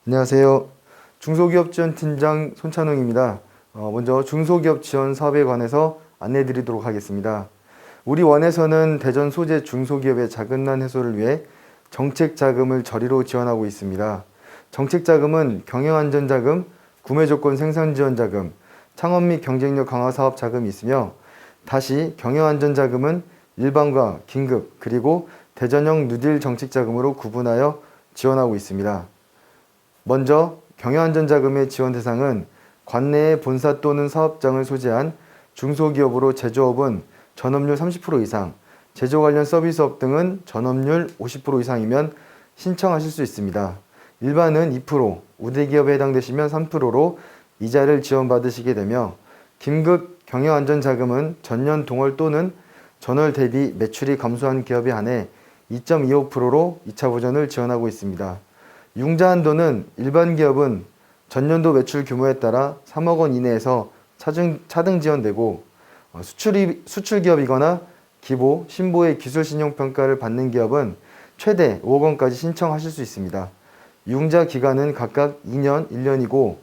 안녕하세요. 중소기업지원팀장 손찬웅입니다. 먼저 중소기업 지원 사업에 관해서 안내해 드리도록 하겠습니다. 우리 원에서는 대전 소재 중소기업의 자금난 해소를 위해 정책자금을 저리로 지원하고 있습니다. 정책자금은 경영안전자금, 구매조건 생산지원자금, 창업 및 경쟁력 강화 사업 자금이 있으며, 다시 경영안전자금은 일반과 긴급 그리고 대전형 누딜 정책자금으로 구분하여 지원하고 있습니다. 먼저 경영안전자금의 지원 대상은 관내에 본사 또는 사업장을 소재한 중소기업으로 제조업은 전업률 30% 이상, 제조 관련 서비스업 등은 전업률 50% 이상이면 신청하실 수 있습니다. 일반은 2%, 우대기업에 해당되시면 3%로 이자를 지원받으시게 되며, 긴급 경영안전자금은 전년 동월 또는 전월 대비 매출이 감소한 기업에 한해 2.25%로 2차 보전을 지원하고 있습니다. 융자 한도는 일반 기업은 전년도 매출 규모에 따라 3억 원 이내에서 차등 지원되고, 수출 기업이거나 기보, 신보의 기술 신용 평가를 받는 기업은 최대 5억 원까지 신청하실 수 있습니다. 융자 기간은 각각 2년, 1년이고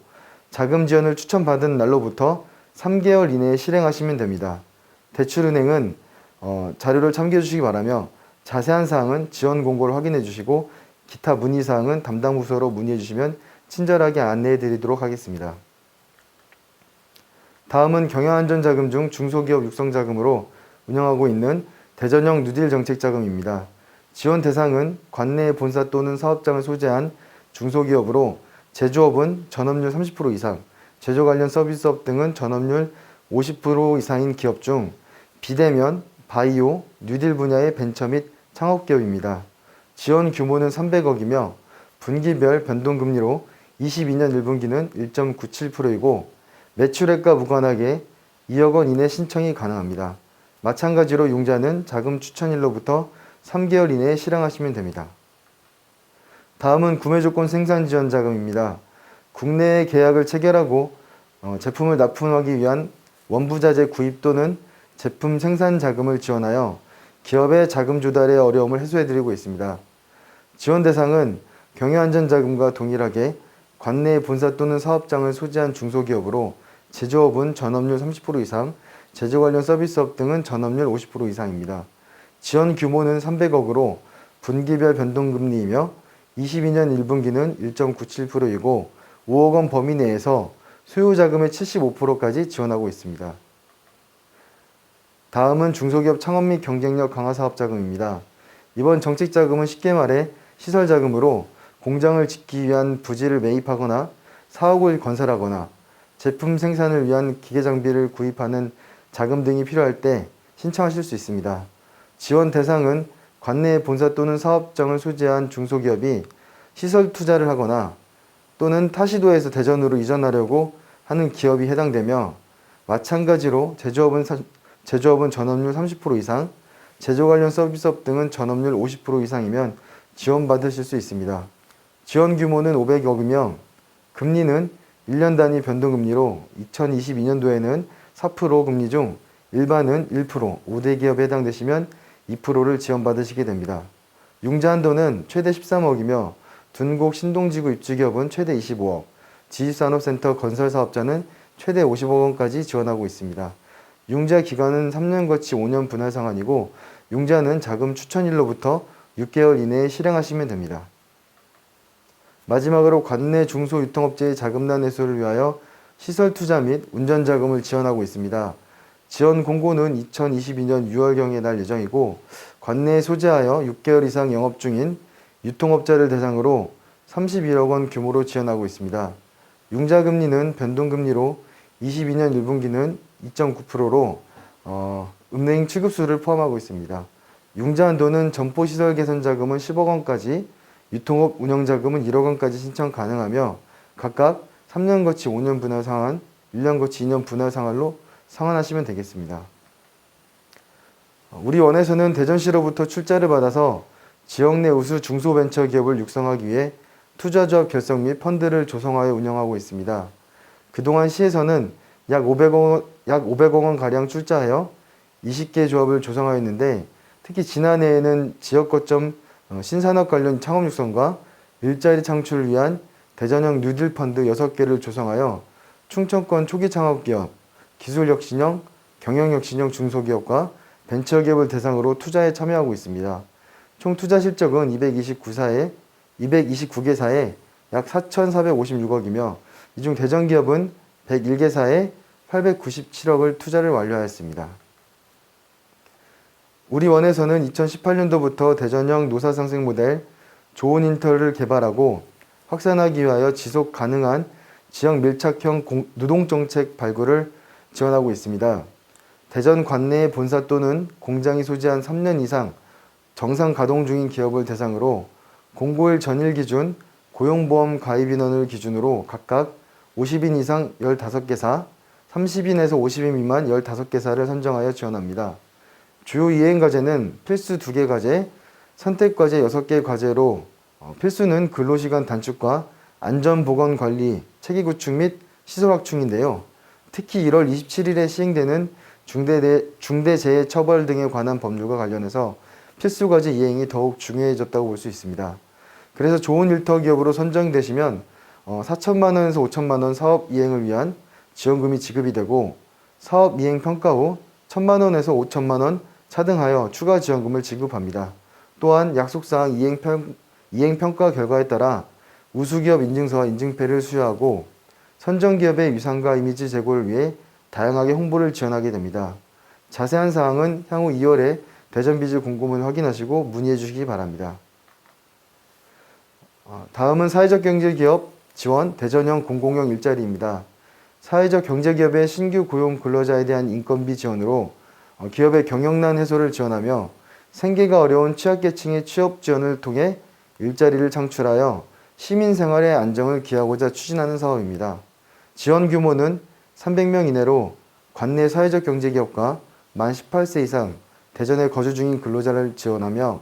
자금 지원을 추천받은 날로부터 3개월 이내에 실행하시면 됩니다. 대출은행은 자료를 참고해 주시기 바라며, 자세한 사항은 지원 공고를 확인해 주시고 기타 문의사항은 담당 부서로 문의해 주시면 친절하게 안내해 드리도록 하겠습니다. 다음은 경영안전자금 중 중소기업 육성자금으로 운영하고 있는 대전형 누딜 정책자금입니다. 지원 대상은 관내에 본사 또는 사업장을 소재한 중소기업으로 제조업은 전업률 30% 이상, 제조 관련 서비스업 등은 전업률 50% 이상인 기업 중 비대면, 바이오, 뉴딜 분야의 벤처 및 창업기업입니다. 지원 규모는 300억이며 분기별 변동금리로 22년 1분기는 1.97%이고 매출액과 무관하게 2억 원 이내 신청이 가능합니다. 마찬가지로 융자는 자금 추천일로부터 3개월 이내에 실행하시면 됩니다. 다음은 구매조건 생산지원자금입니다. 국내에 계약을 체결하고 제품을 납품하기 위한 원부자재 구입 또는 제품 생산 자금을 지원하여 기업의 자금 조달의 어려움을 해소해드리고 있습니다. 지원 대상은 경영안전자금과 동일하게 관내에 본사 또는 사업장을 소재한 중소기업으로 제조업은 전업률 30% 이상, 제조 관련 서비스업 등은 전업률 50% 이상입니다. 지원 규모는 300억으로 분기별 변동금리이며 22년 1분기는 1.97%이고 5억 원 범위 내에서 소요자금의 75%까지 지원하고 있습니다. 다음은 중소기업 창업 및 경쟁력 강화 사업 자금입니다. 이번 정책자금은 쉽게 말해 시설자금으로 공장을 짓기 위한 부지를 매입하거나 사옥을 건설하거나 제품 생산을 위한 기계장비를 구입하는 자금 등이 필요할 때 신청하실 수 있습니다. 지원 대상은 관내에 본사 또는 사업장을 소재한 중소기업이 시설 투자를 하거나 또는 타시도에서 대전으로 이전하려고 하는 기업이 해당되며, 마찬가지로 제조업은 전업률 30% 이상, 제조 관련 서비스업 등은 전업률 50% 이상이면 지원받으실 수 있습니다. 지원 규모는 500억이며 금리는 1년 단위 변동금리로 2022년도에는 4% 금리 중 일반은 1%, 우대기업에 해당되시면 2%를 지원받으시게 됩니다. 융자 한도는 최대 13억이며 둔곡 신동지구 입주기업은 최대 25억, 지식산업센터 건설사업자는 최대 50억 원까지 지원하고 있습니다. 융자 기간은 3년 거치 5년 분할 상환이고 융자는 자금 추천일로부터 6개월 이내에 실행하시면 됩니다. 마지막으로 관내 중소유통업체의 자금난 해소를 위하여 시설 투자 및 운전자금을 지원하고 있습니다. 지원 공고는 2022년 6월경에 날 예정이고 관내에 소재하여 6개월 이상 영업 중인 유통업자를 대상으로 31억 원 규모로 지원하고 있습니다. 융자금리는 변동금리로 22년 1분기는 2.9%로 은행 취급수를 포함하고 있습니다. 융자 한도는 점포시설 개선 자금은 10억 원까지, 유통업 운영자금은 1억 원까지 신청 가능하며 각각 3년 거치 5년 분할 상환, 1년 거치 2년 분할 상환로 상환하시면 되겠습니다. 우리 원에서는 대전시로부터 출자를 받아서 지역 내 우수 중소벤처기업을 육성하기 위해 투자조합 결성 및 펀드를 조성하여 운영하고 있습니다. 그동안 시에서는 약 500억 원가량 출자하여 20개 조합을 조성하였는데, 특히 지난해에는 지역 거점 신산업 관련 창업 육성과 일자리 창출을 위한 대전형 뉴딜펀드 6개를 조성하여 충청권 초기 창업기업, 기술혁신형, 경영혁신형 중소기업과 벤처기업을 대상으로 투자에 참여하고 있습니다. 총 투자 실적은 229개사에 약 4,456억이며 이 중 대전기업은 101개사에 897억을 투자를 완료하였습니다. 우리 원에서는 2018년도부터 대전형 노사상생 모델 좋은 인터를 개발하고 확산하기 위하여 지속 가능한 지역 밀착형 노동정책 발굴을 지원하고 있습니다. 대전 관내의 본사 또는 공장이 소지한 3년 이상 정상 가동 중인 기업을 대상으로 공고일 전일 기준 고용보험 가입인원을 기준으로 각각 50인 이상 15개사, 30인에서 50인 미만 15개사를 선정하여 지원합니다. 주요 이행과제는 필수 2개 과제, 선택과제 6개 과제로 필수는 근로시간 단축과 안전보건관리, 체계구축 및 시설 확충인데요. 특히 1월 27일에 시행되는 중대재해처벌 등에 관한 법률과 관련해서 필수과제 이행이 더욱 중요해졌다고 볼 수 있습니다. 그래서 좋은 일터 기업으로 선정되시면 4천만 원에서 5천만 원 사업 이행을 위한 지원금이 지급이 되고 사업 이행 평가 후 1천만 원에서 5천만 원 차등하여 추가 지원금을 지급합니다. 또한 약속사항 이행 평가 결과에 따라 우수기업 인증서와 인증패를 수여하고 선정기업의 위상과 이미지 제고를 위해 다양하게 홍보를 지원하게 됩니다. 자세한 사항은 향후 2월에 대전비즈 공고문 확인하시고 문의해 주시기 바랍니다. 다음은 사회적 경제기업 지원 대전형 공공형 일자리입니다. 사회적 경제기업의 신규 고용 근로자에 대한 인건비 지원으로 기업의 경영난 해소를 지원하며 생계가 어려운 취약계층의 취업 지원을 통해 일자리를 창출하여 시민생활의 안정을 기하고자 추진하는 사업입니다. 지원 규모는 300명 이내로 관내 사회적 경제기업과 만 18세 이상 대전에 거주 중인 근로자를 지원하며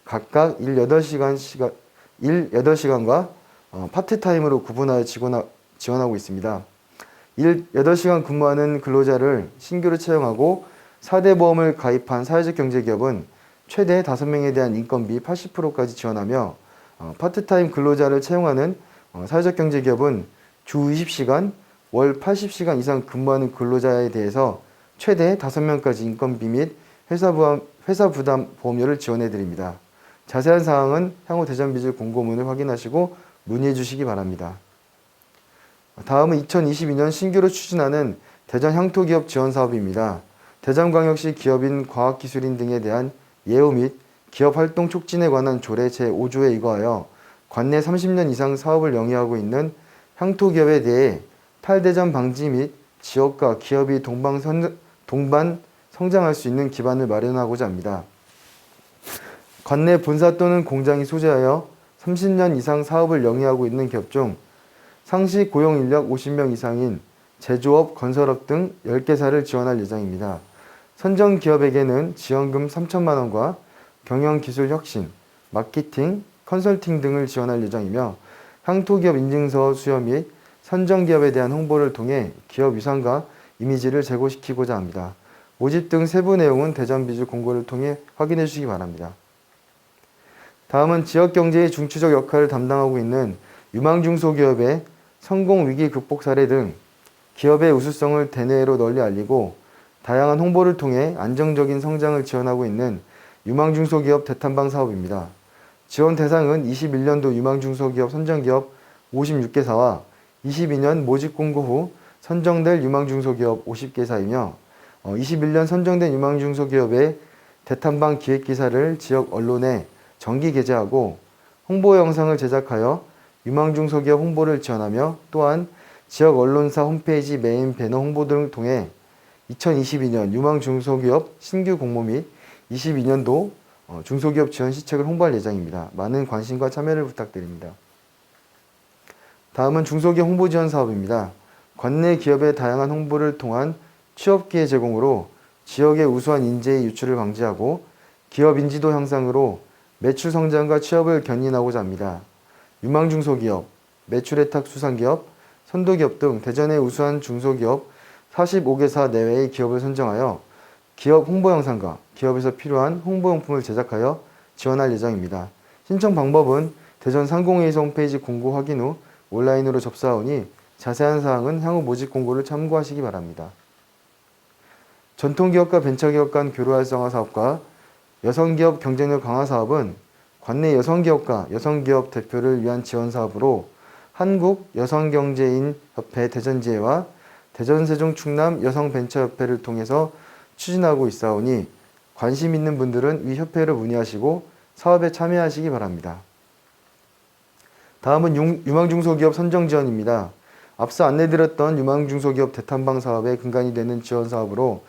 각각 일 8시간과 파트타임으로 구분하여 지원하고 있습니다. 일 8시간 근무하는 근로자를 신규로 채용하고 4대 보험을 가입한 사회적 경제기업은 최대 5명에 대한 인건비 80%까지 지원하며 파트타임 근로자를 채용하는 사회적 경제기업은 주 20시간, 월 80시간 이상 근무하는 근로자에 대해서 최대 5명까지 인건비 및 회사 부담 보험료를 지원해 드립니다. 자세한 사항은 향후 대전비즈 공고문을 확인하시고 문의해 주시기 바랍니다. 다음은 2022년 신규로 추진하는 대전 향토기업 지원 사업입니다. 대전광역시 기업인, 과학기술인 등에 대한 예우 및 기업활동 촉진에 관한 조례 제5조에 의거하여 관내 30년 이상 사업을 영위하고 있는 향토기업에 대해 탈대전 방지 및 지역과 기업이 동반 성장할 수 있는 기반을 마련하고자 합니다. 관내 본사 또는 공장이 소재하여 30년 이상 사업을 영위하고 있는 기업 중 상시 고용 인력 50명 이상인 제조업, 건설업 등 10개사를 지원할 예정입니다. 선정 기업에게는 지원금 3천만 원과 경영기술 혁신, 마케팅, 컨설팅 등을 지원할 예정이며 향토기업 인증서 수여 및 선정기업에 대한 홍보를 통해 기업 위상과 이미지를 제고시키고자 합니다. 모집 등 세부 내용은 대전비즈 공고를 통해 확인해 주시기 바랍니다. 다음은 지역경제의 중추적 역할을 담당하고 있는 유망중소기업의 성공위기 극복 사례 등 기업의 우수성을 대내외로 널리 알리고 다양한 홍보를 통해 안정적인 성장을 지원하고 있는 유망중소기업 대탐방 사업입니다. 지원 대상은 21년도 유망중소기업 선정기업 56개사와 22년 모집 공고 후 선정될 유망중소기업 50개사이며 21년 선정된 유망중소기업의 대탐방 기획기사를 지역 언론에 정기 게재하고 홍보 영상을 제작하여 유망중소기업 홍보를 지원하며 또한 지역 언론사 홈페이지 메인 배너 홍보 등을 통해 2022년 유망중소기업 신규 공모 및 22년도 중소기업 지원 시책을 홍보할 예정입니다. 많은 관심과 참여를 부탁드립니다. 다음은 중소기업 홍보 지원 사업입니다. 관내 기업의 다양한 홍보를 통한 취업 기회 제공으로 지역의 우수한 인재의 유출을 방지하고 기업 인지도 향상으로 매출 성장과 취업을 견인하고자 합니다. 유망중소기업, 매출혜택 수상기업, 선도기업 등 대전의 우수한 중소기업 45개사 내외의 기업을 선정하여 기업 홍보 영상과 기업에서 필요한 홍보용품을 제작하여 지원할 예정입니다. 신청 방법은 대전 상공회의소 홈페이지 공고 확인 후 온라인으로 접수하오니 자세한 사항은 향후 모집 공고를 참고하시기 바랍니다. 전통기업과 벤처기업 간 교류 활성화 사업과 여성기업 경쟁력 강화 사업은 관내 여성기업과 여성기업 대표를 위한 지원 사업으로 한국여성경제인협회 대전지회와 대전세종충남 여성벤처협회를 통해서 추진하고 있사오니 관심 있는 분들은 위 협회를 문의하시고 사업에 참여하시기 바랍니다. 다음은 유망중소기업 선정 지원입니다. 앞서 안내드렸던 유망중소기업 대탐방 사업의 근간이 되는 지원 사업으로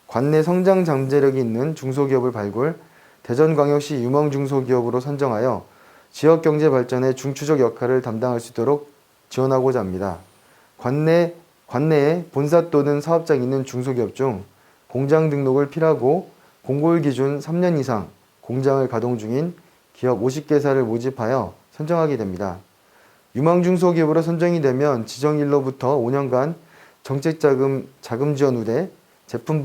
관내 성장 잠재력이 있는 중소기업을 발굴, 대전광역시 유망중소기업으로 선정하여 지역경제 발전의 중추적 역할을 담당할 수 있도록 지원하고자 합니다. 관내에 본사 또는 사업장이 있는 중소기업 중 공장 등록을 필요하고 공고일 기준 3년 이상 공장을 가동 중인 기업 50개사를 모집하여 선정하게 됩니다. 유망중소기업으로 선정이 되면 지정일로부터 5년간 정책자금 지원 우대, 제품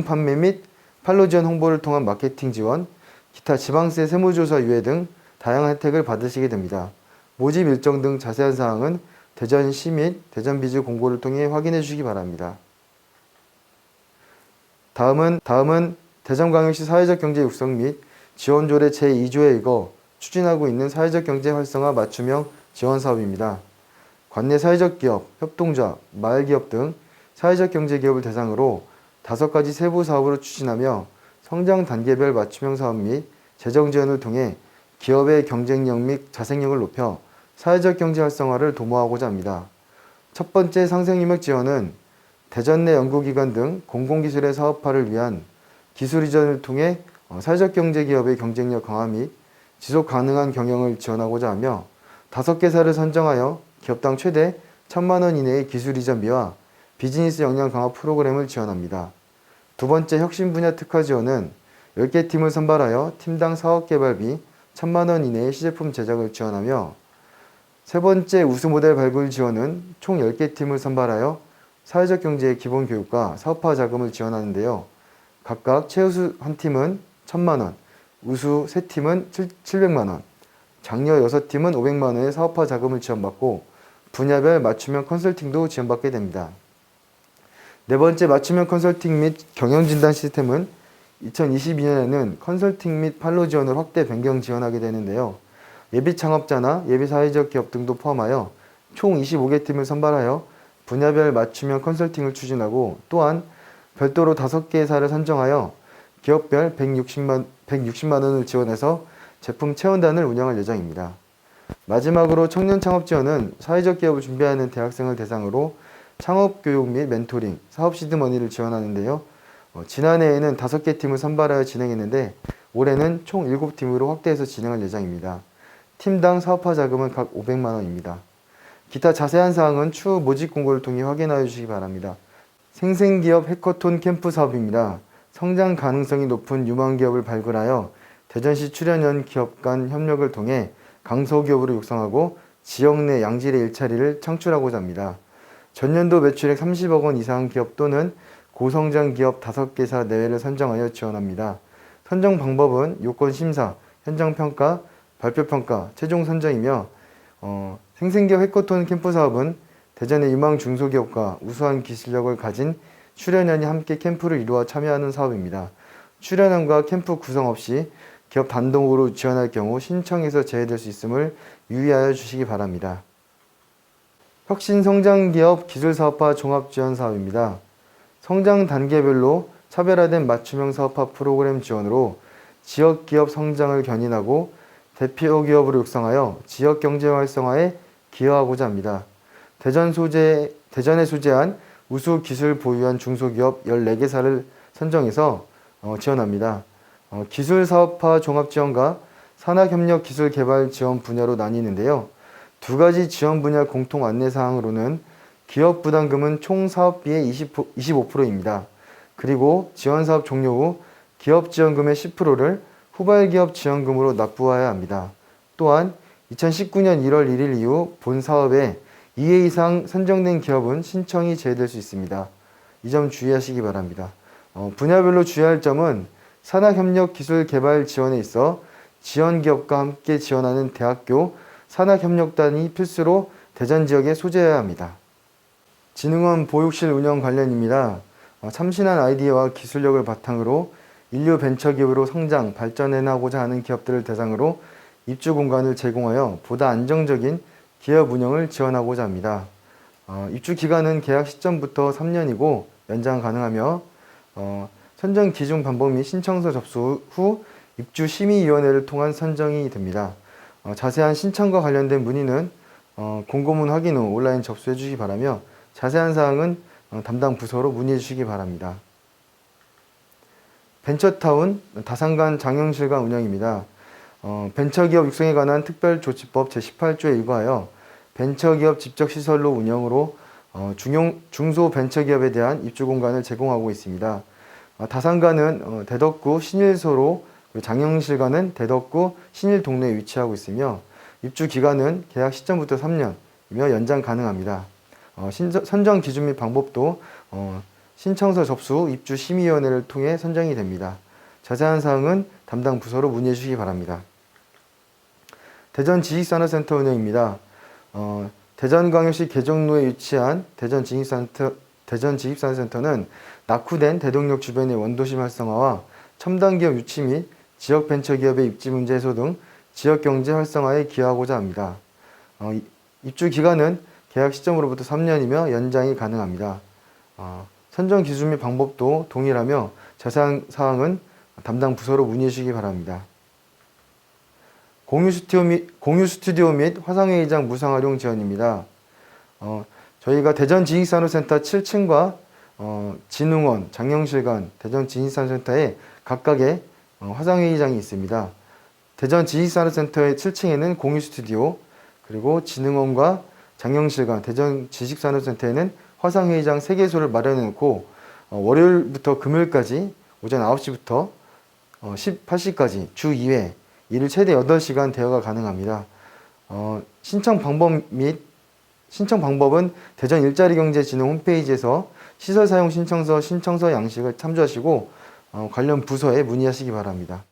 판매 및 판로 지원 홍보를 통한 마케팅 지원, 기타 지방세 세무조사 유예 등 다양한 혜택을 받으시게 됩니다. 모집 일정 등 자세한 사항은 대전시 및 대전비즈 공고를 통해 확인해 주시기 바랍니다. 다음은 대전광역시 사회적 경제 육성 및 지원 조례 제2조에 의거 추진하고 있는 사회적 경제 활성화 맞춤형 지원 사업입니다. 관내 사회적 기업, 협동조합, 마을기업 등 사회적 경제 기업을 대상으로 5가지 세부 사업으로 추진하며 성장 단계별 맞춤형 사업 및 재정 지원을 통해 기업의 경쟁력 및 자생력을 높여 사회적 경제 활성화를 도모하고자 합니다. 첫 번째 상생인맥 지원은 대전 내 연구기관 등 공공기술의 사업화를 위한 기술 이전을 통해 사회적 경제 기업의 경쟁력 강화 및 지속 가능한 경영을 지원하고자 하며 5개사를 선정하여 기업당 최대 1,000만 원 이내의 기술 이전비와 비즈니스 역량 강화 프로그램을 지원합니다. 두 번째 혁신 분야 특화 지원은 10개 팀을 선발하여 팀당 사업 개발비 1,000만 원 이내의 시제품 제작을 지원하며 세 번째 우수 모델 발굴 지원은 총 10개 팀을 선발하여 사회적 경제의 기본 교육과 사업화 자금을 지원하는데요. 각각 최우수 한 팀은 1,000만 원, 우수 3팀은 700만 원, 장려 6팀은 500만 원의 사업화 자금을 지원받고 분야별 맞춤형 컨설팅도 지원받게 됩니다. 네 번째 맞춤형 컨설팅 및 경영진단 시스템은 2022년에는 컨설팅 및 판로 지원을 확대 변경 지원하게 되는데요. 예비 창업자나 예비 사회적 기업 등도 포함하여 총 25개 팀을 선발하여 분야별 맞춤형 컨설팅을 추진하고 또한 별도로 5개사를 선정하여 기업별 160만 원을 지원해서 제품 체험단을 운영할 예정입니다. 마지막으로 청년 창업 지원은 사회적 기업을 준비하는 대학생을 대상으로 창업 교육 및 멘토링, 사업 시드머니를 지원하는데요. 지난해에는 5개 팀을 선발하여 진행했는데 올해는 총 7팀으로 확대해서 진행할 예정입니다. 팀당 사업화 자금은 각 500만 원입니다. 기타 자세한 사항은 추후 모집 공고를 통해 확인하여 주시기 바랍니다. 생생기업 해커톤 캠프 사업입니다. 성장 가능성이 높은 유망기업을 발굴하여 대전시 출연연 기업 간 협력을 통해 강소기업으로 육성하고 지역 내 양질의 일자리를 창출하고자 합니다. 전년도 매출액 30억 원 이상 기업 또는 고성장 기업 5개사 내외를 선정하여 지원합니다. 선정 방법은 요건 심사, 현장 평가, 발표 평가, 최종 선정이며 생생기업 해커톤 캠프 사업은 대전의 유망 중소기업과 우수한 기술력을 가진 출연연이 함께 캠프를 이루어 참여하는 사업입니다. 출연연과 캠프 구성 없이 기업 단독으로 지원할 경우 신청에서 제외될 수 있음을 유의하여 주시기 바랍니다. 혁신성장기업 기술사업화 종합지원사업입니다. 성장 단계별로 차별화된 맞춤형 사업화 프로그램 지원으로 지역기업 성장을 견인하고 대표 기업으로 육성하여 지역경제 활성화에 기여하고자 합니다. 대전에 소재한 우수 기술 보유한 중소기업 14개사를 선정해서 지원합니다. 기술사업화 종합지원과 산학협력 기술개발 지원 분야로 나뉘는데요. 2가지 지원 분야 공통 안내사항으로는 기업 부담금은 총 사업비의 25%입니다. 그리고 지원사업 종료 후 기업 지원금의 10%를 후발기업 지원금으로 납부해야 합니다. 또한 2019년 1월 1일 이후 본 사업에 2회 이상 선정된 기업은 신청이 제외될 수 있습니다. 이 점 주의하시기 바랍니다. 분야별로 주의할 점은 산학협력기술개발 지원에 있어 지원기업과 함께 지원하는 대학교 산학협력단이 필수로 대전 지역에 소재해야 합니다. 진흥원 보육실 운영 관련입니다. 참신한 아이디어와 기술력을 바탕으로 인류 벤처기업으로 성장, 발전해나가고자 하는 기업들을 대상으로 입주 공간을 제공하여 보다 안정적인 기업 운영을 지원하고자 합니다. 입주 기간은 계약 시점부터 3년이고 연장 가능하며 선정 기준 방법 및 신청서 접수 후 입주심의위원회를 통한 선정이 됩니다. 자세한 신청과 관련된 문의는 공고문 확인 후 온라인 접수해 주시기 바라며 자세한 사항은 담당 부서로 문의해 주시기 바랍니다. 벤처타운 다산간 장영실관 운영입니다. 벤처기업 육성에 관한 특별조치법 제18조에 의거하여 벤처기업 집적시설로 운영으로 중소벤처기업에 대한 입주공간을 제공하고 있습니다. 다산간은 대덕구 신일소로, 장영실관은 대덕구 신일동네에 위치하고 있으며 입주기간은 계약 시점부터 3년이며 연장 가능합니다. 선정 기준 및 방법도 신청서 접수 후 입주심의위원회를 통해 선정이 됩니다. 자세한 사항은 담당 부서로 문의해 주시기 바랍니다. 대전 지식산업센터 운영입니다. 대전광역시 계정로에 위치한 대전지식산업센터는 낙후된 대동역 주변의 원도심 활성화와 첨단기업 유치 및 지역벤처기업의 입지 문제 해소 등 지역경제 활성화에 기여하고자 합니다. 입주 기간은 계약 시점으로부터 3년이며 연장이 가능합니다. 선정 기준 및 방법도 동일하며 자세한 사항은 담당 부서로 문의해 주시기 바랍니다. 공유 스튜디오 및 화상회의장 무상활용 지원입니다. 저희가 대전지식산업센터 7층과 진흥원, 장영실관, 대전지식산업센터에 각각의 화상회의장이 있습니다. 대전지식산업센터의 7층에는 공유 스튜디오, 그리고 진흥원과 장영실관, 대전지식산업센터에는 화상회의장 3개소를 마련해 놓고 월요일부터 금요일까지 오전 9시부터 18시까지 주 2회 일일 최대 8시간 대여가 가능합니다. 신청 방법은 대전 일자리경제진흥 홈페이지에서 시설 사용 신청서 양식을 참조하시고 관련 부서에 문의하시기 바랍니다.